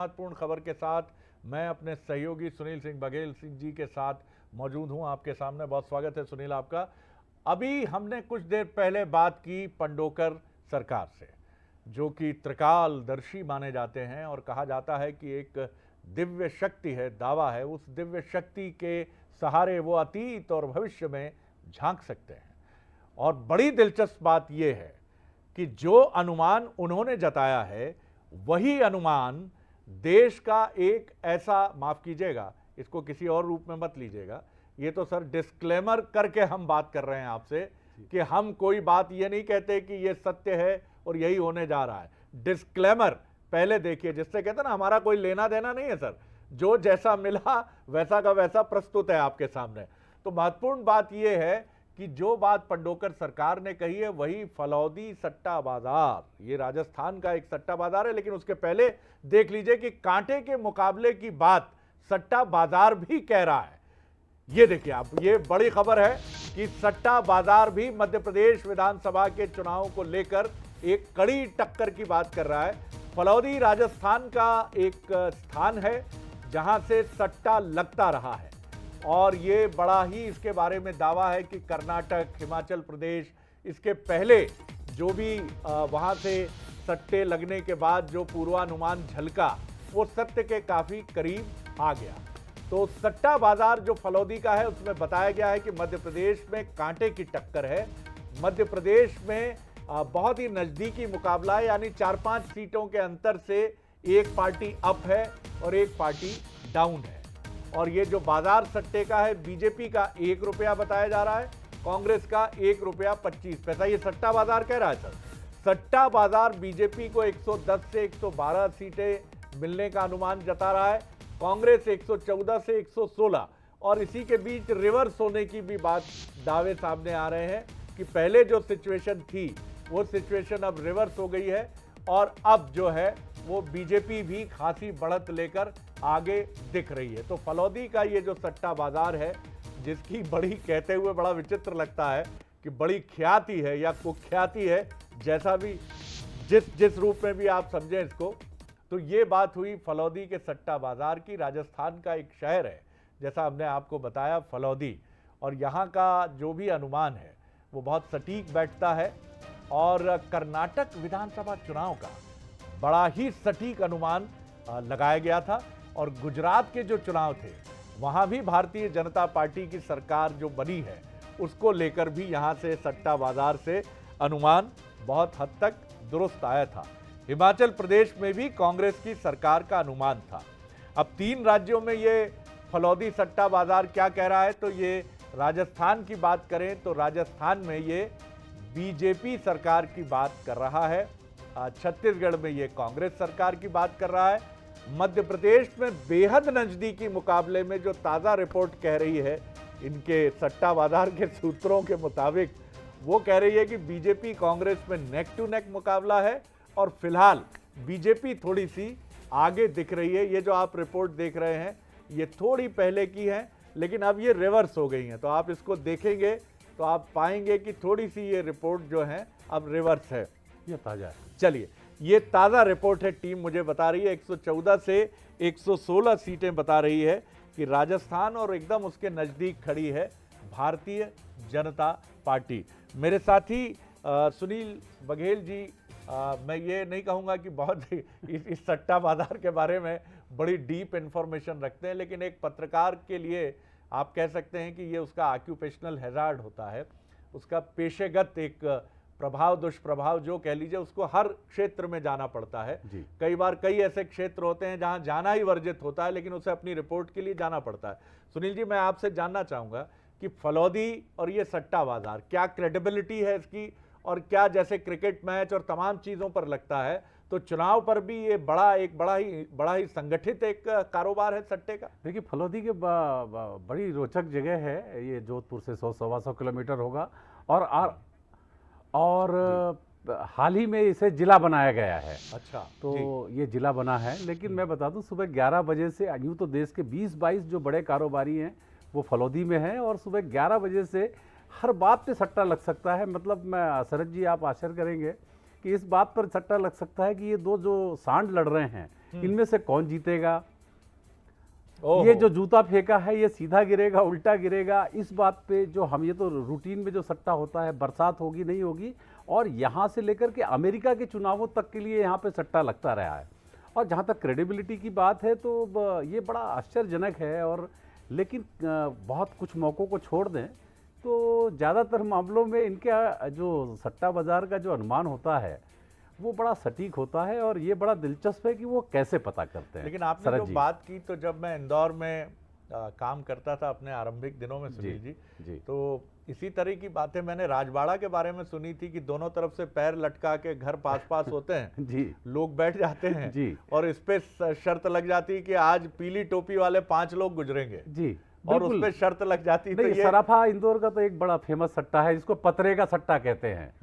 महत्वपूर्ण खबर के साथ मैं अपने सहयोगी सुनील सिंह बघेल सिंह जी के साथ मौजूद हूं आपके सामने। बहुत स्वागत है सुनील आपका। अभी हमने कुछ देर पहले बात की पंडोकर सरकार से, जो कि त्रिकालदर्शी माने जाते हैं और कहा जाता है कि एक दिव्य शक्ति है, दावा है, उस दिव्य शक्ति के सहारे वो अतीत और भविष्य में झांक सकते हैं। और बड़ी दिलचस्प बात यह है कि जो अनुमान उन्होंने जताया है वही अनुमान देश का एक ऐसा, माफ कीजिएगा इसको किसी और रूप में मत लीजिएगा, ये तो सर डिस्क्लेमर करके हम बात कर रहे हैं आपसे कि हम कोई बात ये नहीं कहते कि ये सत्य है और यही होने जा रहा है। डिस्क्लेमर पहले देखिए, जिससे कहते हैं ना हमारा कोई लेना देना नहीं है सर, जो जैसा मिला वैसा का वैसा प्रस्तुत है आपके सामने। तो महत्वपूर्ण बात यह है कि जो बात पंडोकर सरकार ने कही है वही फलौदी सट्टा बाजार, ये राजस्थान का एक सट्टा बाजार है, लेकिन उसके पहले देख लीजिए कि कांटे के मुकाबले की बात सट्टा बाजार भी कह रहा है। ये देखिए आप, ये बड़ी खबर है कि सट्टा बाजार भी मध्य प्रदेश विधानसभा के चुनाव को लेकर एक कड़ी टक्कर की बात कर रहा है। फलौदी राजस्थान का एक स्थान है जहां से सट्टा लगता रहा है और ये बड़ा ही इसके बारे में दावा है कि कर्नाटक, हिमाचल प्रदेश, इसके पहले जो भी वहां से सट्टे लगने के बाद जो पूर्वानुमान झलका वो सत्य के काफी करीब आ गया। तो सट्टा बाजार जो फलौदी का है उसमें बताया गया है कि मध्य प्रदेश में कांटे की टक्कर है। मध्य प्रदेश में बहुत ही नजदीकी मुकाबला है, यानी 4-5 सीटों के अंतर से एक पार्टी अप है और एक पार्टी डाउन है। और ये जो बाजार सट्टे का है, बीजेपी का 1 रुपया बताया जा रहा है, कांग्रेस का 1 रुपया 25 पैसा, ये सट्टा बाजार कह रहा है सर। सट्टा बाजार बीजेपी को 110 से 112 सीटें मिलने का अनुमान जता रहा है, कांग्रेस 114 से 116, और इसी के बीच रिवर्स होने की भी बात, दावे सामने आ रहे हैं कि पहले जो सिचुएशन थी वो सिचुएशन अब रिवर्स हो गई है और अब जो है वो बीजेपी भी खासी बढ़त लेकर आगे दिख रही है। तो फलौदी का ये जो सट्टा बाजार है, जिसकी बड़ी, कहते हुए बड़ा विचित्र लगता है कि बड़ी ख्याति है या कुख्याति है, जैसा भी जिस रूप में भी आप समझें इसको। तो ये बात हुई फलौदी के सट्टा बाजार की। राजस्थान का एक शहर है, जैसा हमने आपको बताया, फलौदी, और यहाँ का जो भी अनुमान है वो बहुत सटीक बैठता है। और कर्नाटक विधानसभा चुनाव का बड़ा ही सटीक अनुमान लगाया गया था। और गुजरात के जो चुनाव थे वहां भी भारतीय जनता पार्टी की सरकार जो बनी है उसको लेकर भी यहां से सट्टा बाजार से अनुमान बहुत हद तक दुरुस्त आया था। हिमाचल प्रदेश में भी कांग्रेस की सरकार का अनुमान था। अब 3 राज्यों में ये फलौदी सट्टा बाजार क्या कह रहा है, तो ये राजस्थान की बात करें तो राजस्थान में ये बीजेपी सरकार की बात कर रहा है, छत्तीसगढ़ में ये कांग्रेस सरकार की बात कर रहा है, मध्य प्रदेश में बेहद नजदीकी मुकाबले में जो ताज़ा रिपोर्ट कह रही है इनके सट्टा बाजार के सूत्रों के मुताबिक, वो कह रही है कि बीजेपी कांग्रेस में नेक टू नेक मुकाबला है और फिलहाल बीजेपी थोड़ी सी आगे दिख रही है। ये जो आप रिपोर्ट देख रहे हैं ये थोड़ी पहले की है, लेकिन अब ये रिवर्स हो गई हैं। तो आप इसको देखेंगे तो आप पाएंगे कि थोड़ी सी ये रिपोर्ट जो है अब रिवर्स है। ये ताज़ा है। चलिए, ये ताज़ा रिपोर्ट है, टीम मुझे बता रही है 114 से 116 सीटें बता रही है कि राजस्थान, और एकदम उसके नज़दीक खड़ी है भारतीय जनता पार्टी। मेरे साथी सुनील बघेल जी, मैं ये नहीं कहूँगा कि बहुत इस सट्टा बाजार के बारे में बड़ी डीप इंफॉर्मेशन रखते हैं, लेकिन एक पत्रकार के लिए आप कह सकते हैं कि ये उसका ऑक्यूपेशनल हैजार्ड होता है, उसका पेशेगत एक प्रभाव, दुष्प्रभाव जो कह लीजिए, उसको हर क्षेत्र में जाना पड़ता है। कई बार कई ऐसे क्षेत्र होते हैं जहां जाना ही वर्जित होता है, लेकिन उसे अपनी रिपोर्ट के लिए जाना पड़ता है। सुनील जी, मैं आपसे जानना चाहूँगा कि फलौदी और ये सट्टा बाजार, क्या क्रेडिबिलिटी है इसकी, और क्या जैसे क्रिकेट मैच और तमाम चीज़ों पर लगता है, तो चुनाव पर भी ये बड़ा ही संगठित एक कारोबार है सट्टे का? देखिए, फलौदी के बड़ी रोचक जगह है ये, जोधपुर से 100-125 किलोमीटर होगा और हाल ही में इसे जिला बनाया गया है। अच्छा, तो ये जिला बना है, लेकिन मैं बता दूं सुबह 11 बजे से, यूँ तो देश के 20-22 जो बड़े कारोबारी हैं वो फलौदी में हैं, और सुबह 11 बजे से हर बात पे सट्टा लग सकता है। मतलब मैं, शरद जी आप आश्चर्य करेंगे कि इस बात पर सट्टा लग सकता है कि ये दो जो सांड लड़ रहे हैं, इनमें से कौन जीतेगा, ओहो। ये जो जूता फेंका है ये सीधा गिरेगा उल्टा गिरेगा, इस बात पे जो हम ये तो रूटीन में जो सट्टा होता है, बरसात होगी नहीं होगी, और यहाँ से लेकर के अमेरिका के चुनावों तक के लिए यहाँ पे सट्टा लगता रहा है। और जहाँ तक क्रेडिबिलिटी की बात है तो ये बड़ा आश्चर्यजनक है। और लेकिन बहुत कुछ मौक़ों को छोड़ दें तो ज़्यादातर मामलों में इनका जो सट्टा बाज़ार का जो अनुमान होता है वो बड़ा सटीक होता है, और ये बड़ा दिलचस्प है कि वो कैसे पता करते हैं। लेकिन आपने जो बात की, तो जब मैं इंदौर में काम करता था अपने आरंभिक दिनों में सुनील जी, तो इसी तरह की बातें मैंने राजबाड़ा के बारे में सुनी थी कि दोनों तरफ से पैर लटका के घर पास पास होते हैं जी, लोग बैठ जाते हैं जी, और इस पे शर्त लग जाती है कि आज पीली टोपी वाले 5 लोग गुजरेंगे जी, और उस पे शर्त लग जाती नहीं, तो सराफा इंदौर का तो एक बड़ा फेमस सट्टा है, जिसको पतरे का सट्टा कहते हैं,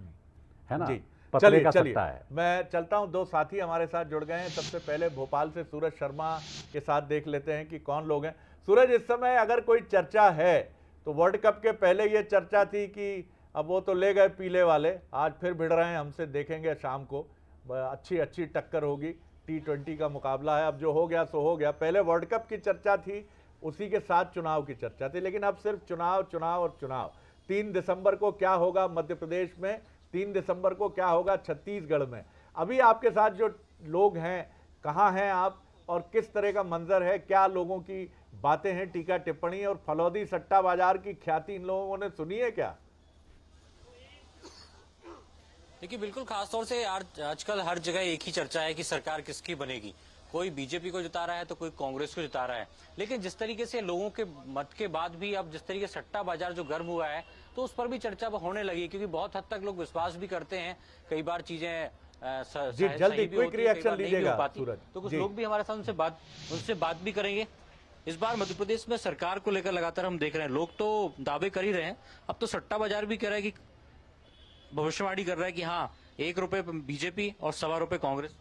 है ना जी। पतरे का चलिए सट्टा है। मैं चलता हूं, दो साथी हमारे साथ जुड़ गए हैं। सबसे पहले भोपाल से सूरज शर्मा के साथ देख लेते हैं कि कौन लोग हैं। सूरज, इस समय अगर कोई चर्चा है तो वर्ल्ड कप के पहले ये चर्चा थी कि अब वो तो ले गए पीले वाले, आज फिर भिड़ रहे हैं हमसे, देखेंगे शाम को अच्छी टक्कर होगी, T20 का मुकाबला है, अब जो हो गया सो हो गया। पहले वर्ल्ड कप की चर्चा थी, उसी के साथ चुनाव की चर्चा थी, लेकिन अब सिर्फ चुनाव चुनाव और चुनाव। 3 दिसंबर को क्या होगा मध्य प्रदेश में, 3 दिसंबर को क्या होगा छत्तीसगढ़ में। अभी आपके साथ जो लोग हैं, कहाँ हैं आप और किस तरह का मंजर है, क्या लोगों की बातें हैं, टीका टिप्पणी और फलौदी सट्टा बाजार की ख्याति इन लोगों ने सुनी है क्या? देखिए, बिल्कुल, खासतौर से आजकल हर जगह एक ही चर्चा है कि सरकार किसकी बनेगी। कोई बीजेपी को जिता रहा है तो कोई कांग्रेस को जिता रहा है। लेकिन जिस तरीके से लोगों के मत के बाद भी अब जिस तरीके से सट्टा बाजार जो गर्म हुआ है, तो उस पर भी चर्चा होने लगी, क्योंकि बहुत हद तक लोग विश्वास भी करते हैं। कई बार चीजें जल्दी क्विक रिएक्शन लीजिएगा सूरज। तो कुछ लोग भी हमारे साथ उनसे बात भी करेंगे। इस बार मध्य प्रदेश में सरकार को लेकर लगातार हम देख रहे हैं, लोग तो दावे कर ही रहे हैं। अब तो सट्टा बाजार भी कह रहा है कि भविष्यवाणी कर रहा है कि हाँ, 1 रुपए बीजेपी और 1.25 रुपए कांग्रेस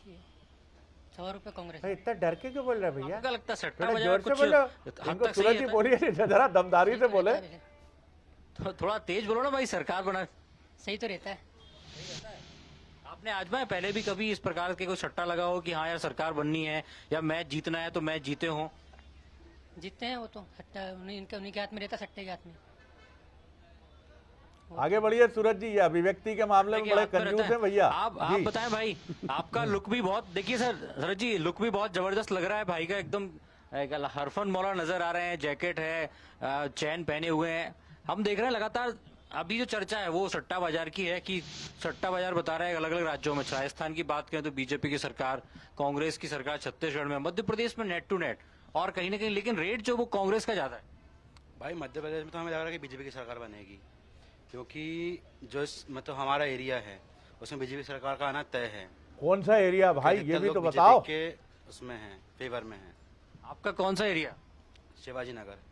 ही है। 1.25 रुपए कांग्रेस। इतना डर के क्यों बोल रहे हैं भैया? क्या लगता है सट्टा थोड़ा बाजार जोर से कुछ बोलो, हद इनको तक सूरज जी बोलिए, जरा दमदारी से बोले। थोड़ा तेज बोलो ना भाई, सरकार बना सही तो रहता है। आपने आजमाया पहले भी कभी इस प्रकार के कोई सट्टा लगा हो कि हाँ यार सरकार बननी है या मैच जीतना है तो मैच जीते हो? जीतते हैं वो तो सट्टा उन्हीं के हाथ में रहता, सट्टे के हाथ में। आगे बढ़िए सूरज जी, ये अभिव्यक्ति के मामले में बड़े कंजूस हैं भैया। आप बताएं भाई, आपका लुक भी बहुत, देखिए सर जी, लुक भी बहुत जबरदस्त लग रहा है भाई का, एकदम हरफन मौला नजर आ रहे हैं, जैकेट है, चैन पहने हुए हैं। हम देख रहे हैं लगातार अभी जो चर्चा है वो सट्टा बाजार की है कि सट्टा बाजार बता रहा है अलग अलग राज्यों में। राजस्थान की बात करें तो बीजेपी की सरकार, कांग्रेस की सरकार छत्तीसगढ़ में, मध्य प्रदेश में नेट टू नेट, और कहीं ना कहीं लेकिन रेट जो वो कांग्रेस का ज्यादा है। भाई मध्य प्रदेश में तो हमें लग रहा है कि बीजेपी की सरकार बनेगी, क्योंकि जो मतलब हमारा एरिया है उसमें बीजेपी सरकार का आना तय है। कौन सा एरिया भाई, ये भी तो लोग बताओ। BJP के उसमें है, फेवर में है। आपका कौन सा एरिया? शिवाजी नगर।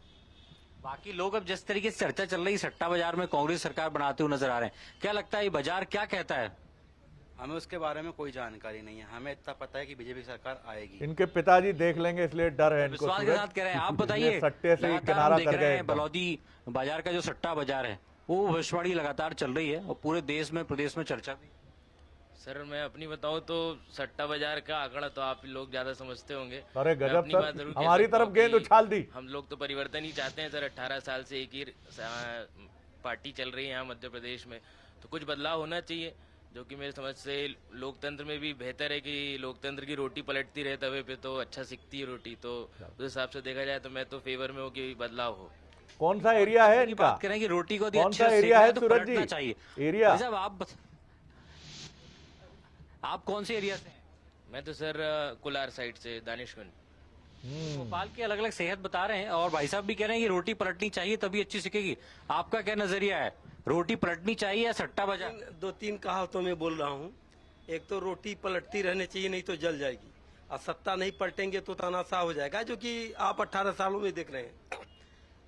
बाकी लोग अब जिस तरीके से चर्चा चल रही है सट्टा बाजार में कांग्रेस सरकार बनाते हुए नजर आ रहे हैं, क्या लगता है ये बाजार क्या कहता है? हमें उसके बारे में कोई जानकारी नहीं है, हमें इतना पता है कि बीजेपी सरकार आएगी। इनके पिताजी देख लेंगे इसलिए डर है इनको। विश्वास के साथ कह रहे हैं। आप बताइए, सट्टे से किनारा कर गए एकदम। बलौदी बाजार का जो सट्टा बाजार है वो भविष्यवाणी लगातार चल रही है और पूरे देश में प्रदेश में चर्चा भी। सर मैं अपनी बताऊं तो सट्टा बाजार का आंकड़ा तो आप लोग ज्यादा समझते होंगे। अरे मैं गजब अपनी सर, बात जरूर कह हमारी सकता तरफ हूं गेंद कि उछाल दी। हम लोग तो परिवर्तन ही चाहते हैं सर। 18 साल से एक ही पार्टी चल रही है यहाँ मध्य प्रदेश में, तो कुछ बदलाव होना चाहिए, जो कि मेरी समझ से लोकतंत्र में भी बेहतर है कि लोकतंत्र की रोटी पलटती रहे तवे पे तो अच्छा सिकती है रोटी। तो उस हिसाब से देखा जाए तो मैं तो फेवर में हूँ कि बदलाव हो। कौन सा एरिया है इनका? बात करें कि रोटी को कौन सा एरिया है तो सूरज जी? चाहिए एरिया साहब आप कौन से एरिया से हैं? मैं तो सर कुलार साइड से, दानिशगंज। भोपाल की अलग अलग सेहत बता रहे हैं और भाई साहब भी कह रहे हैं कि रोटी पलटनी चाहिए तभी अच्छी सिकेगी। आपका क्या नजरिया है, रोटी पलटनी चाहिए या सट्टा बाजार? 2-3 कहावतों में बोल रहा हूँ। एक तो रोटी पलटती रहनी चाहिए, नहीं तो जल जाएगी, और सत्ता नहीं पलटेंगे तो तानाशाह हो जाएगा, जो कि आप 18 सालों में देख रहे हैं।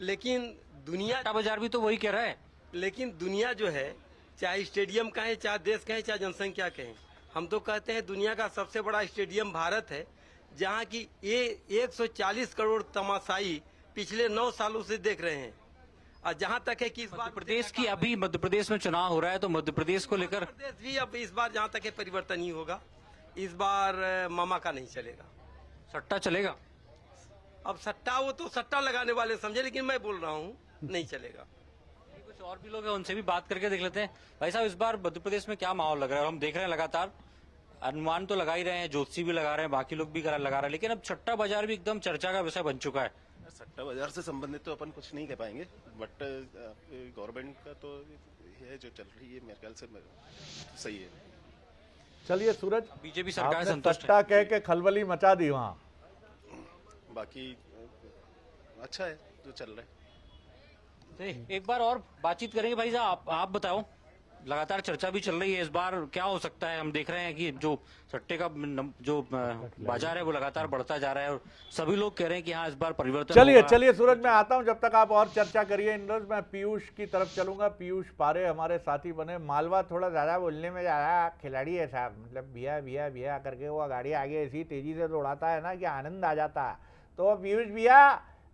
लेकिन दुनिया, सट्टा बाजार भी तो वही कह रहा है। लेकिन दुनिया जो है, चाहे स्टेडियम कहें, चाहे देश कहें, चाहे जनसंख्या कहें, हम तो कहते हैं दुनिया का सबसे बड़ा स्टेडियम भारत है, जहाँ की 140 करोड़ तमाशाई पिछले 9 सालों से देख रहे हैं। और जहाँ तक है कि इस बार मध्य प्रदेश की, अभी मध्य प्रदेश में चुनाव हो रहा है तो मध्य प्रदेश को लेकर प्रदेश भी अब इस बार जहाँ तक है परिवर्तन ही होगा, इस बार मामा का नहीं चलेगा। सट्टा चलेगा? अब सट्टा वो तो सट्टा लगाने वाले समझे, लेकिन मैं बोल रहा हूँ नहीं चलेगा। कुछ और भी लोग हैं, उनसे भी बात करके देख लेते हैं। भाई साहब, इस बार मध्य प्रदेश में क्या माहौल लग रहा है? हम देख रहे हैं लगातार अनुमान तो लगा ही रहे हैं, ज्योतिषी भी लगा रहे हैं, बाकी लोग भी लगा रहे हैं, लेकिन अब सट्टा बाजार भी एकदम चर्चा का विषय बन चुका है। सट्टा बाजार से संबंधित तो अपन कुछ नहीं कह पाएंगे, बट गवर्नमेंट का तो ये जो चल रही है मेरे ख्याल से सही है। चलिए सूरज, बीजेपी सरकार आपने संतुष्ट है? सट्टा कह के खलबली मचा दी वहाँ। बाकी अच्छा है जो चल रहा है। एक बार और बातचीत करेंगे। भाई साहब, आप बताओ, लगातार चर्चा भी चल रही है, इस बार क्या हो सकता है? हम देख रहे हैं कि जो सट्टे का जो बाजार है वो लगातार बढ़ता जा रहा है और सभी लोग कह रहे हैं कि हाँ, इस बार परिवर्तन चलिए होगा। चलिए सूरज, मैं आता हूं, जब तक आप और चर्चा करिए इंद्रज, मैं पीयूष की तरफ चलूंगा। पीयूष पारे हमारे साथी बने। मालवा थोड़ा ज्यादा बोलने में ज्यादा खिलाड़ी है साहब, मतलब भैया भैया भैया करके वो गाड़ी आगे ऐसी तेजी से दौड़ाता है ना कि आनंद आ जाता है। तो पीयूष भैया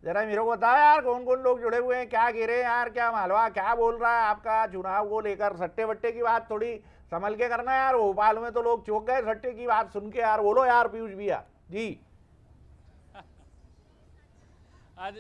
जरा मेरे को बताओ यार, कौन कौन लोग जुड़े हुए हैं, क्या कह रहे हैं यार, क्या मालवा क्या बोल रहा है आपका चुनाव को लेकर? सट्टे वट्टे की बात थोड़ी संभल के करना यार, भोपाल में तो लोग चौंक गए सट्टे की बात सुन के यार। बोलो यार पीयूष भैया जी। आज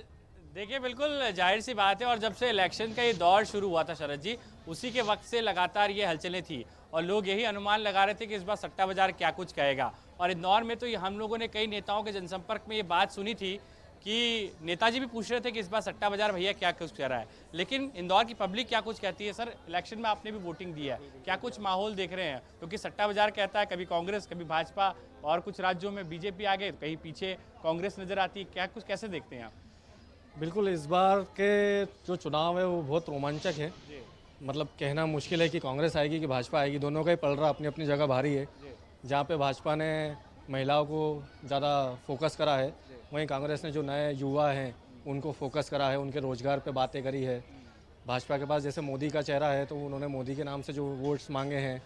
देखिए, बिल्कुल जाहिर सी बात है, और जब से इलेक्शन का ये दौर शुरू हुआ था शरद जी, उसी के वक्त से लगातार ये हलचलें थी और लोग यही अनुमान लगा रहे थे कि इस बार सट्टा बाजार क्या कुछ कहेगा। और इंदौर में तो ये हम लोगों ने कई नेताओं के जनसंपर्क में ये बात सुनी थी कि नेताजी भी पूछ रहे थे कि इस बार सट्टा बाजार भैया क्या कुछ कह रहा है, लेकिन इंदौर की पब्लिक क्या कुछ कहती है? सर, इलेक्शन में आपने भी वोटिंग दी है, क्या कुछ माहौल देख रहे हैं? क्योंकि सट्टा बाजार कहता है कभी कांग्रेस, कभी भाजपा, और कुछ राज्यों में बीजेपी आगे, कहीं पीछे कांग्रेस नजर आती है, क्या कुछ कैसे देखते हैं आप? बिल्कुल, इस बार के जो चुनाव है वो बहुत रोमांचक है। मतलब कहना मुश्किल है कि कांग्रेस आएगी कि भाजपा आएगी, दोनों का ही पल रहा अपनी अपनी जगह भारी है। जहाँ पे भाजपा ने महिलाओं को ज़्यादा फोकस करा है, वहीं कांग्रेस ने जो नए युवा हैं उनको फोकस करा है, उनके रोज़गार पे बातें करी है। भाजपा के पास जैसे मोदी का चेहरा है तो उन्होंने मोदी के नाम से जो वोट्स मांगे हैं,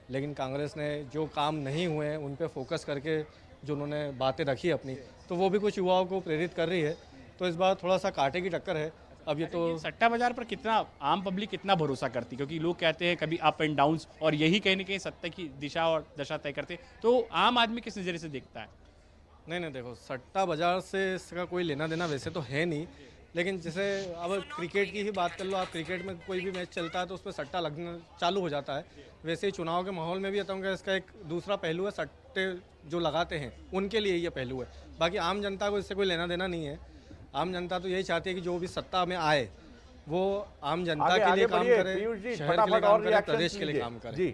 लेकिन कांग्रेस ने जो काम नहीं हुए हैं उन पे फोकस करके जो उन्होंने बातें रखी अपनी, तो वो भी कुछ युवाओं को प्रेरित कर रही है। तो इस बार थोड़ा सा कांटे की टक्कर है। अब ये तो सट्टा बाजार पर कितना आम पब्लिक कितना भरोसा करती, क्योंकि लोग कहते हैं कभी अप एंड डाउन्स, और यही कहीं ना कहीं सत्ता की दिशा और दशा तय करते हैं, तो आम आदमी किस नज़रिए से देखता है? नहीं, देखो, सट्टा बाजार से इसका कोई लेना देना वैसे तो है नहीं, लेकिन जैसे अब क्रिकेट की ही बात कर लो आप, क्रिकेट में कोई भी मैच चलता है तो उस पर सट्टा लगना चालू हो जाता है। वैसे ही चुनाव के माहौल में भी आता हूँ, इसका एक दूसरा पहलू है, सट्टे जो लगाते हैं उनके लिए ये पहलू है। बाकी आम जनता को इससे कोई लेना देना नहीं है। आम जनता तो यही चाहती है कि जो भी सत्ता में आए वो आम जनता के लिए काम करे, शहर के लिए काम करे, प्रदेश के लिए काम करे।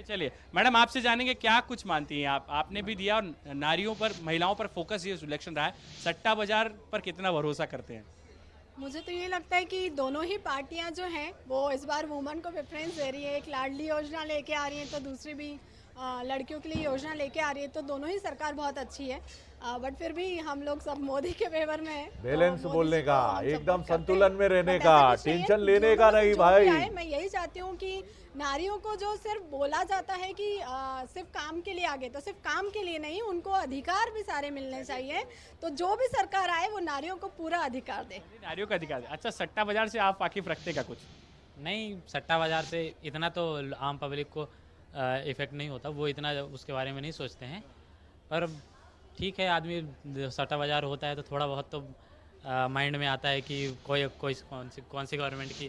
चलिए मैडम, आपसे जानेंगे क्या कुछ मानती हैं आप? आपने भी दिया, और नारियों पर, महिलाओं पर फोकस ये इलेक्शन रहा है, सट्टा बाजार पर कितना भरोसा करते हैं? मुझे तो ये लगता है कि दोनों ही पार्टियां जो हैं वो इस बार वुमेन को प्रेफरेंस दे रही है। एक लाडली योजना लेके आ रही है तो दूसरी भी लड़कियों के लिए योजना लेके आ रही है, तो दोनों ही सरकार बहुत अच्छी है। बट फिर भी हम लोग सब मोदी के फेवर में हैं। बैलेंस तो बोलने मोदी का, को हम एकदम support करते हैं। संतुलन में रहने But का, ऐसा कुछ नहीं है, टेंशन लेने जो का मतलब नहीं जो भाई। भी आए, मैं यही चाहती हूँ कि नारियों को जो सिर्फ बोला जाता है कि सिर्फ काम के लिए आगे, तो सिर्फ काम के लिए नहीं, उनको अधिकार भी सारे मिलने चाहिए। तो जो भी सरकार आए वो नारियों को पूरा अधिकार दे। नारियों का अधिकार। अच्छा, सट्टा बाजार से आप वाकिफ रखते का कुछ? नहीं, सट्टा बाजार से इतना तो आम पब्लिक को इफेक्ट नहीं होता, वो इतना उसके बारे में नहीं सोचते हैं। पर ठीक है, आदमी सट्टा बाजार होता है तो थोड़ा बहुत तो माइंड में आता है कि कोई कौन सी गवर्नमेंट की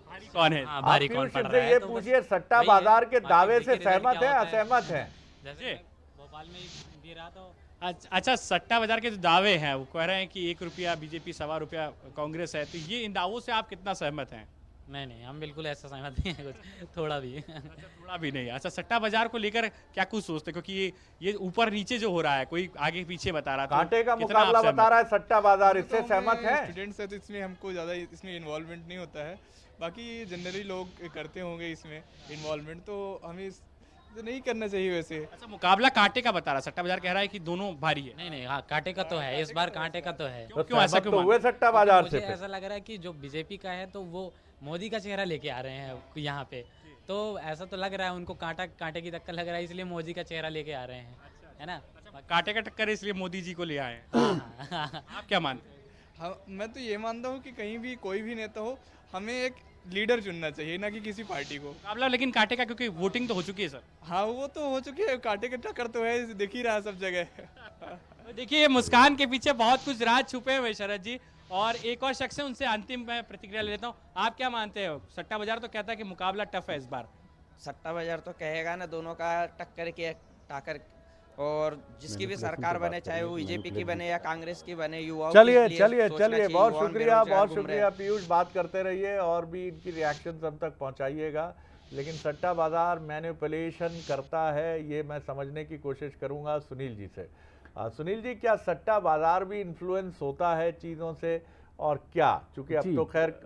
भारी कौन है, हाँ, भारी कौन पड़ रहा है। ये तो पूछिए, बस सट्टा वही है, बाजार के बाकी दावे से देखिए रिजल्ट सहमत क्या है होता है। असहमत है? जैसे भोपाल में भी रहा तो अच्छा, सट्टा बाजार के जो दावे हैं वो कह रहे हैं कि 1 रुपया बीजेपी, 1.25 रुपया कांग्रेस है, तो ये इन दावों से आप कितना सहमत हैं? नहीं, हम बिल्कुल ऐसा सहमत नहीं है, कुछ थोड़ा भी। थोड़ा भी नहीं। अच्छा, सट्टा बाजार को लेकर क्या कुछ सोचते, क्योंकि ये ऊपर नीचे जो हो रहा है, कोई आगे पीछे बता रहा था, कांटे का मुकाबला बता रहा है सट्टा बाजार, इससे सहमत है? स्टूडेंट्स है तो इसमें हमको ज़्यादा इसमें इन्वॉल्वमेंट नहीं होता है, बाकी जनरली लोग करते होंगे इसमें इन्वॉल्वमेंट, तो हमें तो नहीं करना चाहिए वैसे। अच्छा, मुकाबला कांटे का बता रहा, सट्टा बाजार कह रहा है कि दोनों भारी है। नहीं, हाँ, कांटे का तो है, इस बार कांटे का तो है। क्यों ऐसा क्यों? हुए सट्टा बाजार मुझे से ऐसा लग रहा है कि जो बीजेपी का है तो वो मोदी का चेहरा लेके आ रहे हैं यहाँ पे, तो ऐसा तो लग रहा है उनको कांटे की टक्कर लग रहा है, इसलिए मोदी का चेहरा लेके आ रहे हैं, है ना? कांटे का टक्कर है इसलिए मोदी जी को ले आए हैं। आप क्या मानते हैं? हाँ, मैं तो ये मानता हूँ कि कहीं भी कोई भी नेता हो, हमें एक लीडर चुनना चाहिए, ना कि किसी पार्टी को। मुकाबला लेकिन कांटे का, क्योंकि वोटिंग तो हो चुकी है सर। हाँ वो तो हो चुकी है, कांटे की टक्कर तो है, दिख ही रहा है सब जगह। तो देखिए ये मुस्कान के पीछे बहुत कुछ राज छुपे हुए शरद जी, और एक और शख्स है, उनसे अंतिम मैं प्रतिक्रिया ले लेता हूँ। आप क्या मानते हो? सट्टा बाजार तो कहता है कि मुकाबला टफ है इस बार। सट्टा बाजार तो कहेगा ना, दोनों का टक्कर के टाकर, और जिसकी भी सरकार बने, चाहे वो बीजेपी की बने या कांग्रेस की बने, युवाओं चलिए चलिए चलिए, बहुत शुक्रिया पीयूष, बात करते रहिए और भी इनकी रिएक्शन हम तक पहुंचाइएगा। लेकिन सट्टा बाजार मैनिपुलेशन करता है, ये मैं समझने की कोशिश करूंगा सुनील जी से। सुनील जी, क्या सट्टा बाजार भी इन्फ्लुएंस होता है चीज़ों से, और क्या, चूंकि अब तो खैर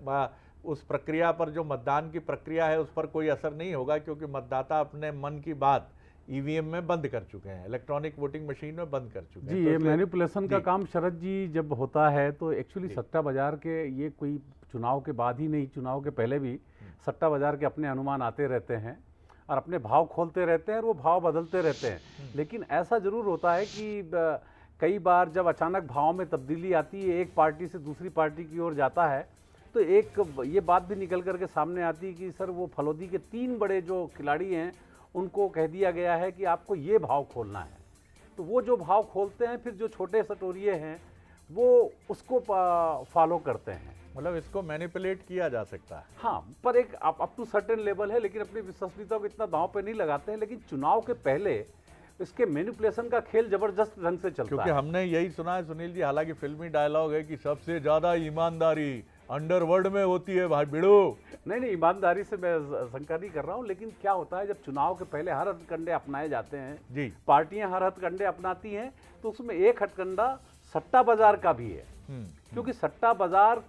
उस प्रक्रिया पर, जो मतदान की प्रक्रिया है, उस पर कोई असर नहीं होगा, क्योंकि मतदाता अपने मन की बात ईवीएम में बंद कर चुके हैं, इलेक्ट्रॉनिक वोटिंग मशीन में बंद कर चुके हैं। जी, ये मैनिपुलेशन का काम शरद जी जब होता है तो एक्चुअली सट्टा बाजार के, ये कोई चुनाव के बाद ही नहीं, चुनाव के पहले भी सट्टा बाजार के अपने अनुमान आते रहते हैं और अपने भाव खोलते रहते हैं, और वो भाव बदलते रहते हैं। लेकिन ऐसा जरूर होता है कि कई बार जब अचानक भाव में तब्दीली आती है, एक पार्टी से दूसरी पार्टी की ओर जाता है, तो एक ये बात भी निकल करके सामने आती है कि सर वो फलौदी के 3 बड़े जो खिलाड़ी हैं उनको कह दिया गया है कि आपको ये भाव खोलना है। तो वो जो भाव खोलते हैं, फिर जो छोटे सटोरिये हैं वो उसको फॉलो करते हैं। मतलब इसको मैनिपुलेट किया जा सकता है। हाँ, पर एक अप टू सर्टेन लेवल है, लेकिन अपनी विश्वसनीयता को इतना दांव पे नहीं लगाते हैं। लेकिन चुनाव के पहले इसके मैनिपुलेशन का खेल जबरदस्त ढंग से चलता है। क्योंकि हमने यही सुना है सुनील जी, हालांकि फिल्मी डायलॉग है कि सबसे ज्यादा ईमानदारी अंडरवर्ल्ड में होती है भाई बिड़ो। नहीं, ईमानदारी से मैं शंका नहीं कर रहा हूँ, लेकिन क्या होता है जब चुनाव के पहले हर हथकंडे अपनाए जाते हैं जी, पार्टियां हर हथकंडे अपनाती हैं, तो उसमें एक हथकंडा सट्टा बाजार का भी है। क्योंकि सट्टा बाजार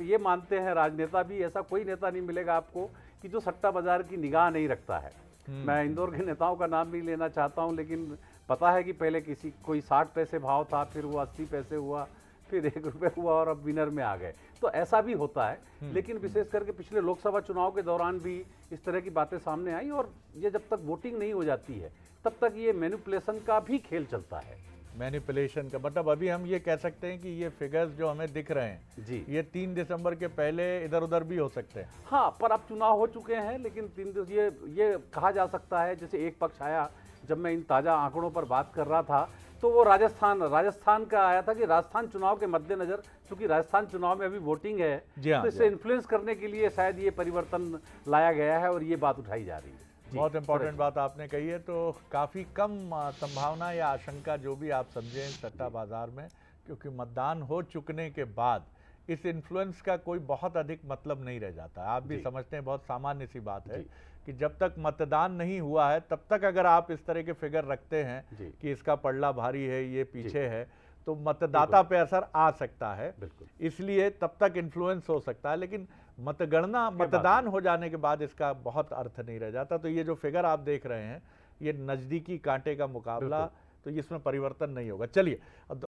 ये मानते हैं राजनेता भी, ऐसा कोई नेता नहीं मिलेगा आपको कि जो सट्टा बाजार की निगाह नहीं रखता है। मैं इंदौर के नेताओं का नाम भी लेना चाहता हूं, लेकिन पता है कि पहले कोई 60 पैसे भाव था, फिर वो 80 पैसे हुआ, फिर 1 रुपये हुआ, और अब विनर में आ गए। तो ऐसा भी होता है। लेकिन विशेष करके पिछले लोकसभा चुनाव के दौरान भी इस तरह की बातें सामने आई, और ये जब तक वोटिंग नहीं हो जाती है तब तक ये मैनिपुलेशन का भी खेल चलता है। मैनिपुलेशन का मतलब अभी हम ये कह सकते हैं कि ये फिगर्स जो हमें दिख रहे हैं जी, ये 3 दिसंबर के पहले इधर उधर भी हो सकते हैं। हाँ, पर अब चुनाव हो चुके हैं, लेकिन 3 दिन ये कहा जा सकता है, जैसे एक पक्ष आया, जब मैं इन ताज़ा आंकड़ों पर बात कर रहा था, तो वो राजस्थान का आया था कि राजस्थान चुनाव के मद्देनजर, क्योंकि राजस्थान चुनाव में अभी वोटिंग है, तो इसे इन्फ्लुएंस करने के लिए शायद ये परिवर्तन लाया गया है, और ये बात उठाई जा रही है। बहुत इंपॉर्टेंट बात आपने कही है। तो काफ़ी कम संभावना या आशंका जो भी आप समझें सट्टा बाजार में, क्योंकि मतदान हो चुकने के बाद इस इन्फ्लुएंस का कोई बहुत अधिक मतलब नहीं रह जाता। आप भी समझते हैं, बहुत सामान्य सी बात है कि जब तक मतदान नहीं हुआ है तब तक अगर आप इस तरह के फिगर रखते हैं कि इसका पलड़ा भारी है, ये पीछे है, तो मतदाता पे असर आ सकता है, इसलिए तब तक इन्फ्लुएंस हो सकता है। लेकिन मतदान हो जाने के बाद इसका बहुत अर्थ नहीं रह जाता। तो ये जो फिगर आप देख रहे हैं, ये नज़दीकी कांटे का मुकाबला, तो इसमें परिवर्तन नहीं होगा। चलिए